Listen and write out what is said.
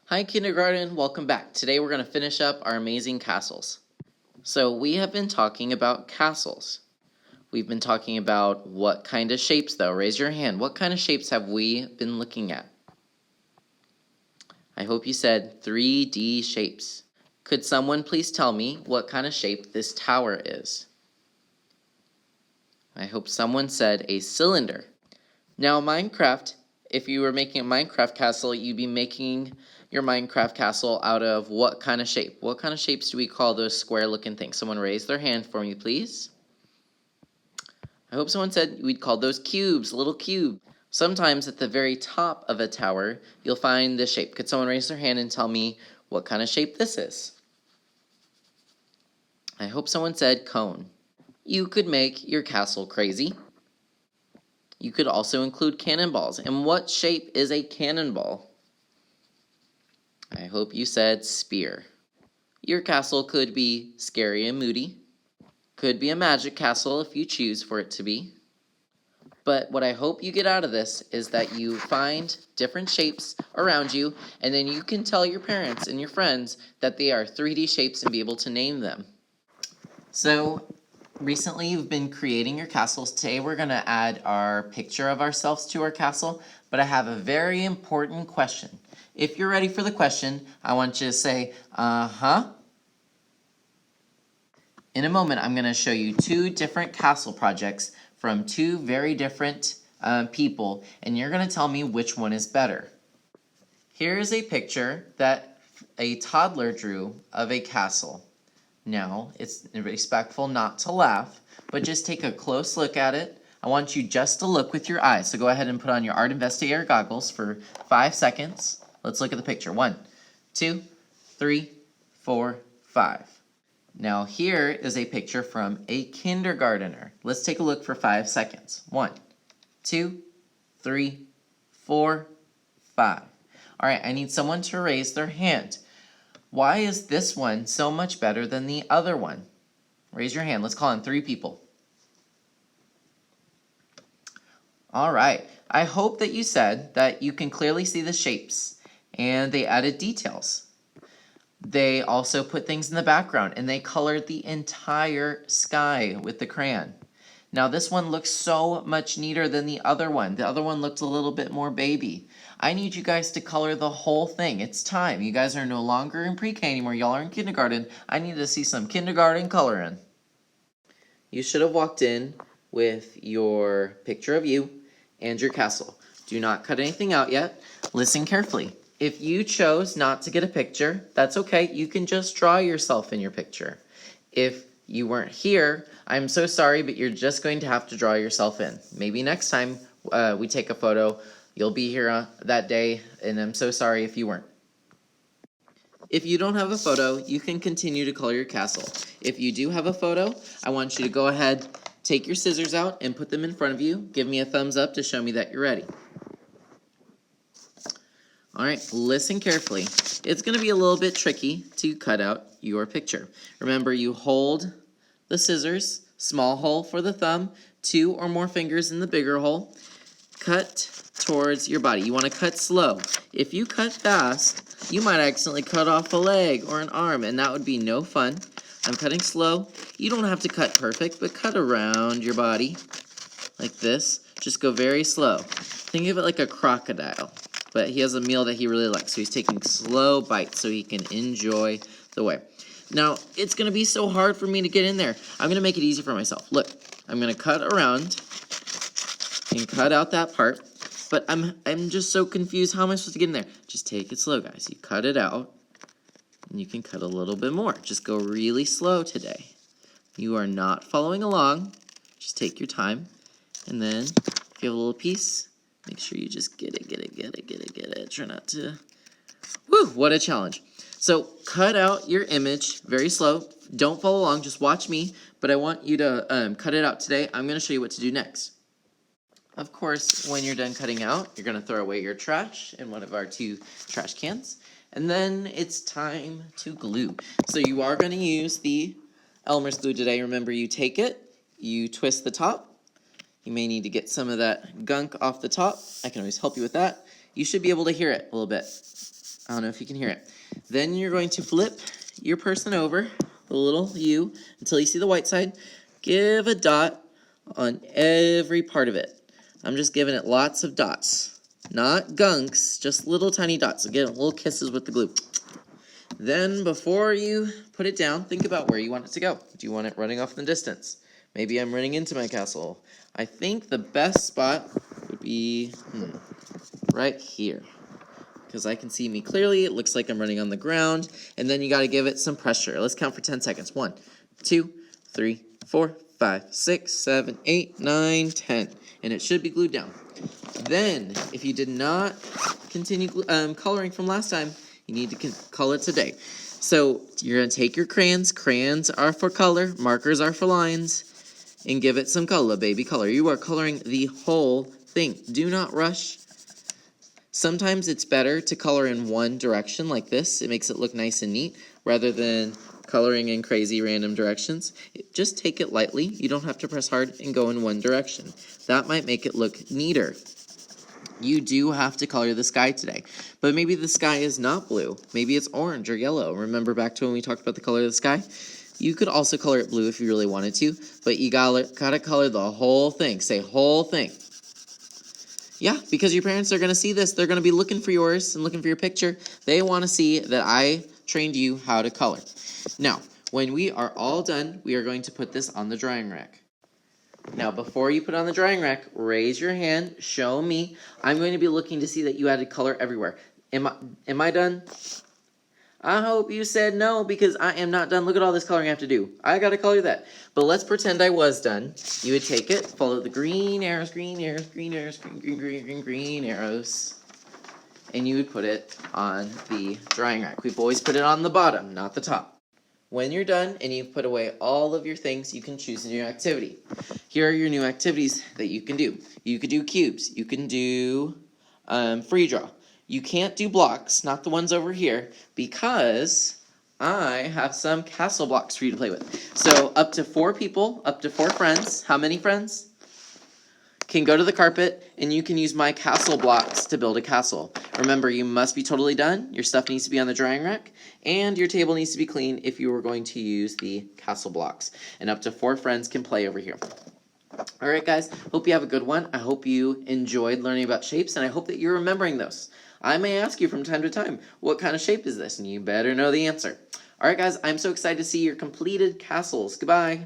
Hi kindergarten, welcome back. Today we're going to finish up our amazing castles. So we have been talking about castles. We've been talking about what kind of shapes though. Raise your hand. What kind of shapes have we been looking at? I hope you said 3D shapes. Could someone please tell me what kind of shape this tower is? I hope someone said a cylinder. Now Minecraft, if you were making a Minecraft castle, you'd be making your Minecraft castle out of what kind of shape? What kind of shapes do we call those square looking things? Someone raise their hand for me, please. I hope someone said we'd call those cubes, little cube. Sometimes at the very top of a tower, you'll find this shape. Could someone raise their hand and tell me what kind of shape this is? I hope someone said cone. You could make your castle crazy. You could also include cannonballs. And what shape is a cannonball? I hope you said spear. Your castle could be scary and moody. Could be a magic castle if you choose for it to be. But what I hope you get out of this is that you find different shapes around you, and then you can tell your parents and your friends that they are 3D shapes and be able to name them. So recently you've been creating your castles. Today we're going to add our picture of ourselves to our castle, but I have a very important question. If you're ready for the question, I want you to say, uh-huh. In a moment, I'm going to show you two different castle projects from two very different people, and you're going to tell me which one is better. Here is a picture that a toddler drew of a castle. Now, it's respectful not to laugh, but just take a close look at it. I want you just to look with your eyes, so go ahead and put on your Art Investigator goggles for 5 seconds. Let's look at the picture. 1, 2, 3, 4, 5. Now here is a picture from a kindergartner. Let's take a look for 5 seconds. 1, 2, 3, 4, 5. All right, I need someone to raise their hand. Why is this one so much better than the other one? Raise your hand. Let's call in 3 people. All right. I hope that you said that you can clearly see the shapes and they added details. They also put things in the background and they colored the entire sky with the crayon. Now this one looks so much neater than the other one. The other one looked a little bit more baby. I need you guys to color the whole thing. It's time. You guys are no longer in pre-K anymore. Y'all are in kindergarten. I need to see some kindergarten coloring. You should have walked in with your picture of you and your castle. Do not cut anything out yet. Listen carefully. If you chose not to get a picture, that's okay. You can just draw yourself in your picture. If you weren't here, I'm so sorry, but you're just going to have to draw yourself in. Maybe next time we take a photo, you'll be here that day, and I'm so sorry if you weren't. If you don't have a photo, you can continue to color your castle. If you do have a photo, I want you to go ahead, take your scissors out and put them in front of you. Give me a thumbs up to show me that you're ready. All right, listen carefully. It's going to be a little bit tricky to cut out your picture. Remember, you hold the scissors, small hole for the thumb, 2 or more fingers in the bigger hole. Cut towards your body. You want to cut slow. If you cut fast, you might accidentally cut off a leg or an arm, and that would be no fun. I'm cutting slow. You don't have to cut perfect, but cut around your body like this. Just go very slow. Think of it like a crocodile, but he has a meal that he really likes, so he's taking slow bites so he can enjoy the way. Now, it's going to be so hard for me to get in there. I'm going to make it easy for myself. Look, I'm going to cut around and cut out that part, but I'm just so confused. How am I supposed to get in there? Just take it slow, guys. You cut it out, and you can cut a little bit more. Just go really slow today. You are not following along. Just take your time, and then if you have a little piece, make sure you just get it. Try not to... Woo, what a challenge. So cut out your image very slow. Don't follow along, just watch me, but I want you to cut it out today. I'm going to show you what to do next. Of course, when you're done cutting out, you're going to throw away your trash in one of our 2 trash cans. And then it's time to glue. So you are going to use the Elmer's glue today. Remember, you take it, you twist the top. You may need to get some of that gunk off the top. I can always help you with that. You should be able to hear it a little bit. I don't know if you can hear it. Then you're going to flip your person over, the little U, until you see the white side. Give a dot on every part of it. I'm just giving it lots of dots. Not gunks, just little tiny dots. So give it little kisses with the glue. Then before you put it down, think about where you want it to go. Do you want it running off in the distance? Maybe I'm running into my castle. I think the best spot would be right here, because I can see me clearly. It looks like I'm running on the ground, and then you got to give it some pressure. Let's count for 10 seconds. 1, 2, 3, 4, 5, 6, 7, 8, 9, 10, and it should be glued down. Then, if you did not continue coloring from last time, you need to color today. So you're going to take your crayons. Crayons are for color, markers are for lines, and give it some color, baby, color. You are coloring the whole thing. Do not rush. Sometimes it's better to color in one direction like this. It makes it look nice and neat rather than coloring in crazy random directions. Just take it lightly. You don't have to press hard and go in one direction. That might make it look neater. You do have to color the sky today, but maybe the sky is not blue. Maybe it's orange or yellow. Remember back to when we talked about the color of the sky? You could also color it blue if you really wanted to, but you gotta color the whole thing. Say whole thing. Yeah, because your parents are going to see this. They're going to be looking for yours and looking for your picture. They want to see that I trained you how to color. Now, when we are all done, we are going to put this on the drying rack. Now, before you put it on the drying rack, raise your hand, show me. I'm going to be looking to see that you added color everywhere. Am I done? I hope you said no, because I am not done. Look at all this coloring I have to do. I gotta color that. But let's pretend I was done. You would take it, follow the green arrows, green arrows, green arrows, green arrows, and you would put it on the drying rack. We've always put it on the bottom, not the top. When you're done and you've put away all of your things, you can choose a new activity. Here are your new activities that you can do. You could do cubes. You can do free draw. You can't do blocks, not the ones over here, because I have some castle blocks for you to play with. So up to 4 people, up to 4 friends, how many friends? Can go to the carpet, and you can use my castle blocks to build a castle. Remember, you must be totally done. Your stuff needs to be on the drying rack, and your table needs to be clean if you were going to use the castle blocks. And up to 4 friends can play over here. All right, guys, hope you have a good one. I hope you enjoyed learning about shapes, and I hope that you're remembering those. I may ask you from time to time, what kind of shape is this? And you better know the answer. All right, guys, I'm so excited to see your completed castles. Goodbye.